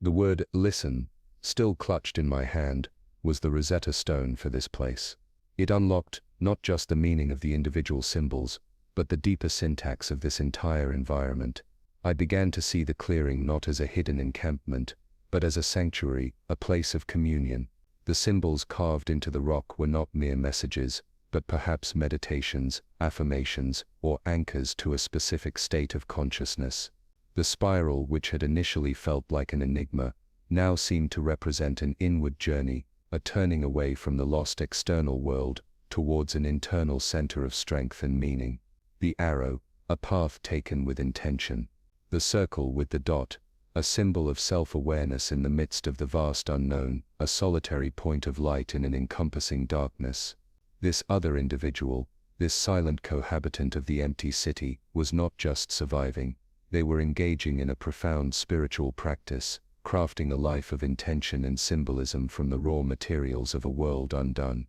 The word listen, still clutched in my hand, was the Rosetta Stone for this place. It unlocked not just the meaning of the individual symbols, but the deeper syntax of this entire environment. I began to see the clearing not as a hidden encampment, but as a sanctuary, a place of communion. The symbols carved into the rock were not mere messages, but perhaps meditations, affirmations, or anchors to a specific state of consciousness. The spiral, which had initially felt like an enigma, now seemed to represent an inward journey, a turning away from the lost external world, towards an internal center of strength and meaning. The arrow, a path taken with intention. The circle with the dot, a symbol of self-awareness in the midst of the vast unknown, a solitary point of light in an encompassing darkness. This other individual, this silent cohabitant of the empty city, was not just surviving. They were engaging in a profound spiritual practice, crafting a life of intention and symbolism from the raw materials of a world undone.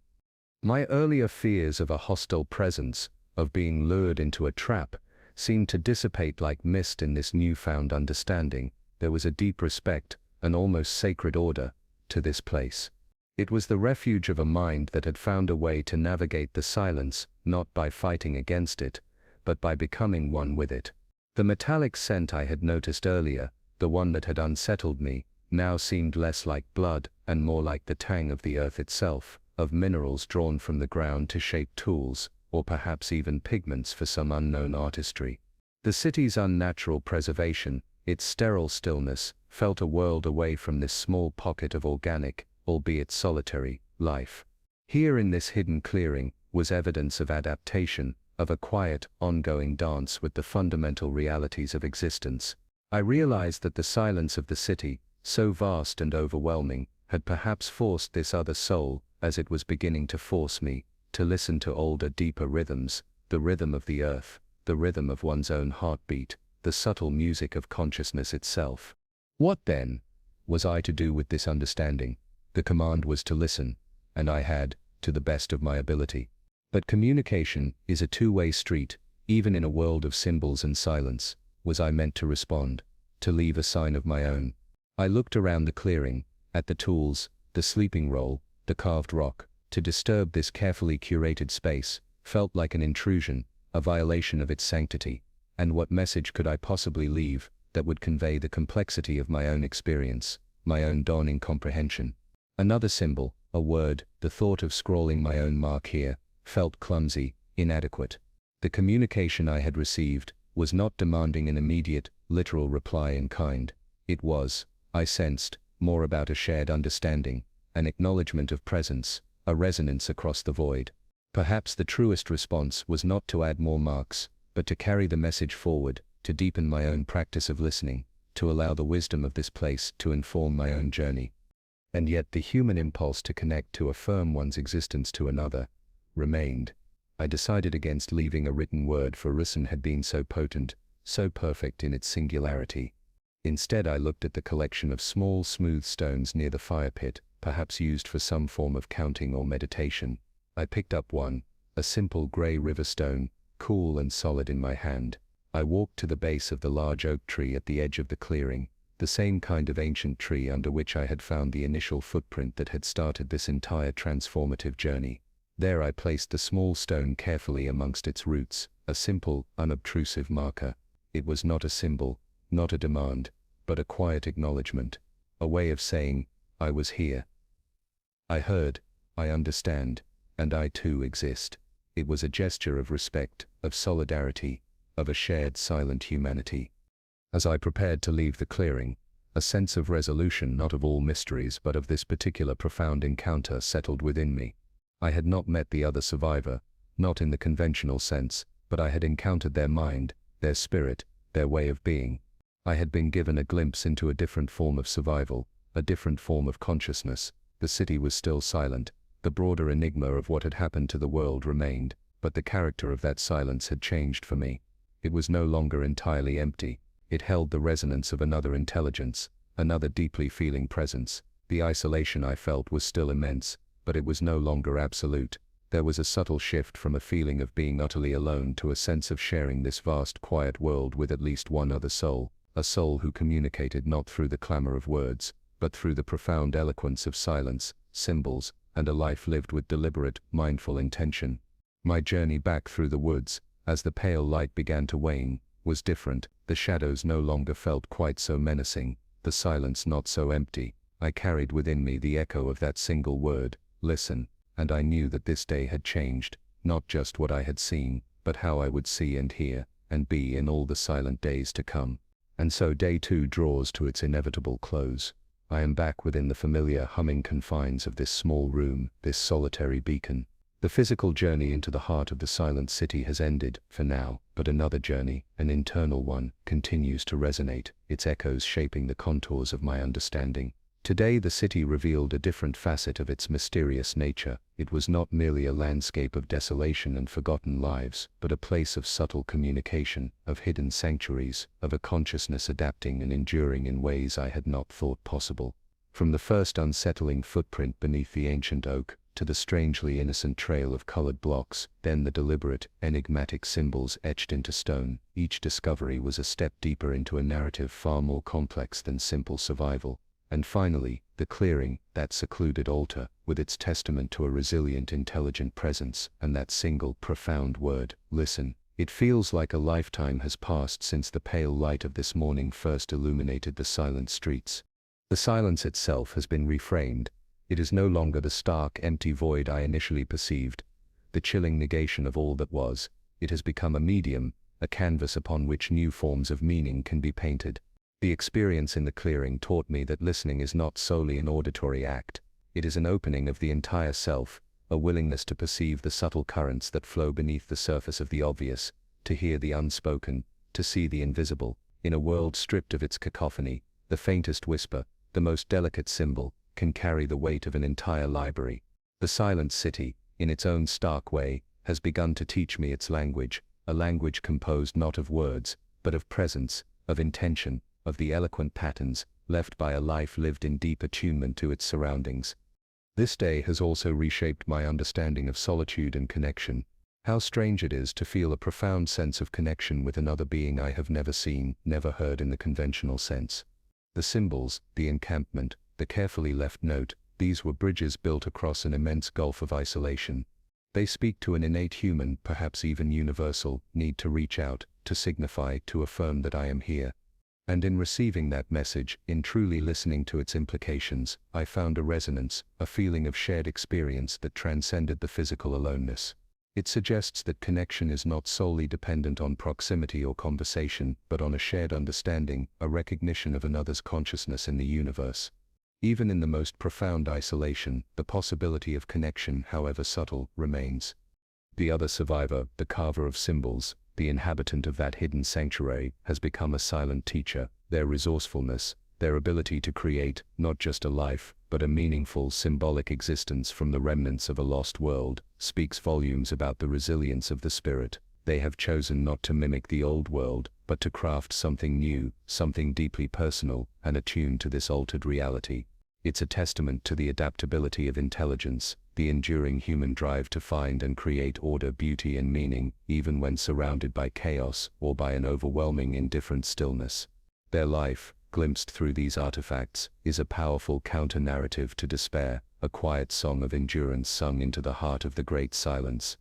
My earlier fears of a hostile presence, of being lured into a trap, seemed to dissipate like mist in this newfound understanding. There was a deep respect, an almost sacred order, to this place. It was the refuge of a mind that had found a way to navigate the silence, not by fighting against it, but by becoming one with it. The metallic scent I had noticed earlier, the one that had unsettled me, now seemed less like blood and more like the tang of the earth itself, of minerals drawn from the ground to shape tools, or perhaps even pigments for some unknown artistry. The city's unnatural preservation, its sterile stillness, felt a world away from this small pocket of organic, albeit solitary, life. Here in this hidden clearing was evidence of adaptation, of a quiet, ongoing dance with the fundamental realities of existence. I realized that the silence of the city, so vast and overwhelming, had perhaps forced this other soul, as it was beginning to force me, to listen to older, deeper rhythms, the rhythm of the earth, the rhythm of one's own heartbeat, the subtle music of consciousness itself. What, then, was I to do with this understanding? The command was to listen, and I had, to the best of my ability. But communication is a two-way street, even in a world of symbols and silence. Was I meant to respond, to leave a sign of my own? I looked around the clearing, at the tools, the sleeping roll, the carved rock. To disturb this carefully curated space felt like an intrusion, a violation of its sanctity. And what message could I possibly leave that would convey the complexity of my own experience, my own dawning comprehension? Another symbol, a word, the thought of scrawling my own mark here, felt clumsy, inadequate. The communication I had received was not demanding an immediate, literal reply in kind. It was, I sensed, more about a shared understanding, an acknowledgement of presence, a resonance across the void. Perhaps the truest response was not to add more marks, but to carry the message forward, to deepen my own practice of listening, to allow the wisdom of this place to inform my own journey. And yet the human impulse to connect, to affirm one's existence to another, remained. I decided against leaving a written word, for written had been so potent, so perfect in its singularity. Instead I looked at the collection of small smooth stones near the fire pit, perhaps used for some form of counting or meditation. I picked up one, a simple grey river stone, cool and solid in my hand. I walked to the base of the large oak tree at the edge of the clearing, the same kind of ancient tree under which I had found the initial footprint that had started this entire transformative journey. There I placed the small stone carefully amongst its roots, a simple, unobtrusive marker. It was not a symbol, not a demand, but a quiet acknowledgement, a way of saying, I was here. I heard, I understand, and I too exist. It was a gesture of respect, of solidarity, of a shared silent humanity. As I prepared to leave the clearing, a sense of resolution, not of all mysteries but of this particular profound encounter, settled within me. I had not met the other survivor, not in the conventional sense, but I had encountered their mind, their spirit, their way of being. I had been given a glimpse into a different form of survival, a different form of consciousness. The city was still silent, the broader enigma of what had happened to the world remained, but the character of that silence had changed for me. It was no longer entirely empty. It held the resonance of another intelligence, another deeply feeling presence. The isolation I felt was still immense, but it was no longer absolute. There was a subtle shift from a feeling of being utterly alone to a sense of sharing this vast quiet world with at least one other soul, a soul who communicated not through the clamor of words, but through the profound eloquence of silence, symbols, and a life lived with deliberate, mindful intention. My journey back through the woods, as the pale light began to wane, was different. The shadows no longer felt quite so menacing, the silence not so empty. I carried within me the echo of that single word, listen, and I knew that this day had changed, not just what I had seen, but how I would see and hear, and be in all the silent days to come. And so day 2 draws to its inevitable close. I am back within the familiar humming confines of this small room, this solitary beacon. The physical journey into the heart of the silent city has ended, for now, but another journey, an internal one, continues to resonate, its echoes shaping the contours of my understanding. Today the city revealed a different facet of its mysterious nature. It was not merely a landscape of desolation and forgotten lives, but a place of subtle communication, of hidden sanctuaries, of a consciousness adapting and enduring in ways I had not thought possible. From the first unsettling footprint beneath the ancient oak, to the strangely innocent trail of colored blocks, then the deliberate, enigmatic symbols etched into stone, each discovery was a step deeper into a narrative far more complex than simple survival. And finally, the clearing, that secluded altar, with its testament to a resilient, intelligent presence, and that single, profound word, listen. It feels like a lifetime has passed since the pale light of this morning first illuminated the silent streets. The silence itself has been reframed. It is no longer the stark, empty void I initially perceived, the chilling negation of all that was. It has become a medium, a canvas upon which new forms of meaning can be painted. The experience in the clearing taught me that listening is not solely an auditory act. It is an opening of the entire self, a willingness to perceive the subtle currents that flow beneath the surface of the obvious, to hear the unspoken, to see the invisible. In a world stripped of its cacophony, the faintest whisper, the most delicate symbol, can carry the weight of an entire library. The silent city, in its own stark way, has begun to teach me its language, a language composed not of words, but of presence, of intention, of the eloquent patterns left by a life lived in deep attunement to its surroundings. This day has also reshaped my understanding of solitude and connection. How strange it is to feel a profound sense of connection with another being I have never seen, never heard in the conventional sense. The symbols, the encampment, the carefully left note, these were bridges built across an immense gulf of isolation. They speak to an innate human, perhaps even universal, need to reach out, to signify, to affirm that I am here. And in receiving that message, in truly listening to its implications, I found a resonance, a feeling of shared experience that transcended the physical aloneness. It suggests that connection is not solely dependent on proximity or conversation, but on a shared understanding, a recognition of another's consciousness in the universe. Even in the most profound isolation, the possibility of connection, however subtle, remains. The other survivor, the carver of symbols, the inhabitant of that hidden sanctuary, has become a silent teacher. Their resourcefulness, their ability to create, not just a life, but a meaningful, symbolic existence from the remnants of a lost world, speaks volumes about the resilience of the spirit. They have chosen not to mimic the old world, but to craft something new, something deeply personal, and attuned to this altered reality. It's a testament to the adaptability of intelligence, the enduring human drive to find and create order, beauty and meaning, even when surrounded by chaos or by an overwhelming indifferent stillness. Their life, glimpsed through these artifacts, is a powerful counter-narrative to despair, a quiet song of endurance sung into the heart of the great silence.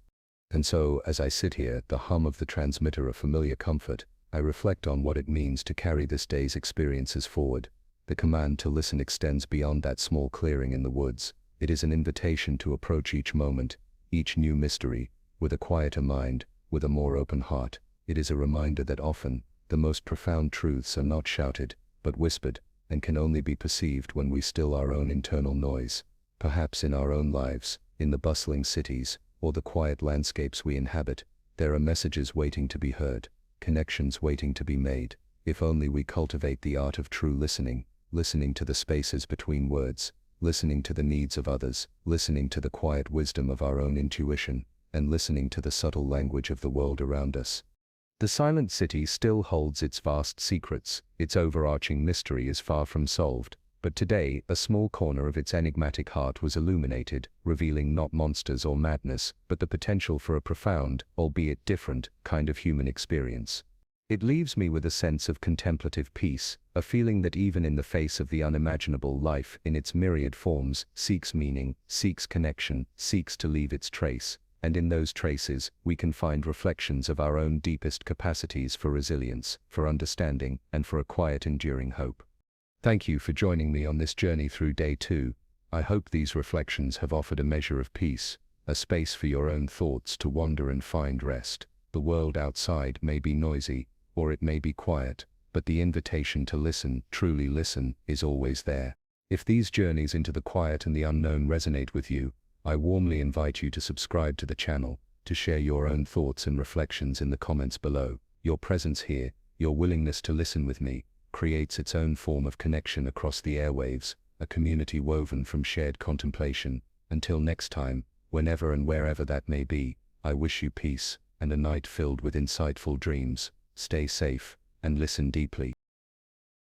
And so, as I sit here, the hum of the transmitter a familiar comfort, I reflect on what it means to carry this day's experiences forward. The command to listen extends beyond that small clearing in the woods. It is an invitation to approach each moment, each new mystery, with a quieter mind, with a more open heart. It is a reminder that often, the most profound truths are not shouted, but whispered, and can only be perceived when we still our own internal noise. Perhaps in our own lives, in the bustling cities, or the quiet landscapes we inhabit, there are messages waiting to be heard, connections waiting to be made, if only we cultivate the art of true listening, listening to the spaces between words, listening to the needs of others, listening to the quiet wisdom of our own intuition, and listening to the subtle language of the world around us. The silent city still holds its vast secrets, its overarching mystery is far from solved, but today a small corner of its enigmatic heart was illuminated, revealing not monsters or madness, but the potential for a profound, albeit different, kind of human experience. It leaves me with a sense of contemplative peace, a feeling that even in the face of the unimaginable, life in its myriad forms seeks meaning, seeks connection, seeks to leave its trace, and in those traces we can find reflections of our own deepest capacities for resilience, for understanding, and for a quiet, enduring hope. Thank you for joining me on this journey through day 2. I hope these reflections have offered a measure of peace, a space for your own thoughts to wander and find rest. The world outside may be noisy, or it may be quiet, but the invitation to listen, truly listen, is always there. If these journeys into the quiet and the unknown resonate with you, I warmly invite you to subscribe to the channel, to share your own thoughts and reflections in the comments below. Your presence here, your willingness to listen with me, creates its own form of connection across the airwaves, a community woven from shared contemplation. Until next time, whenever and wherever that may be, I wish you peace, and a night filled with insightful dreams. Stay safe, and listen deeply.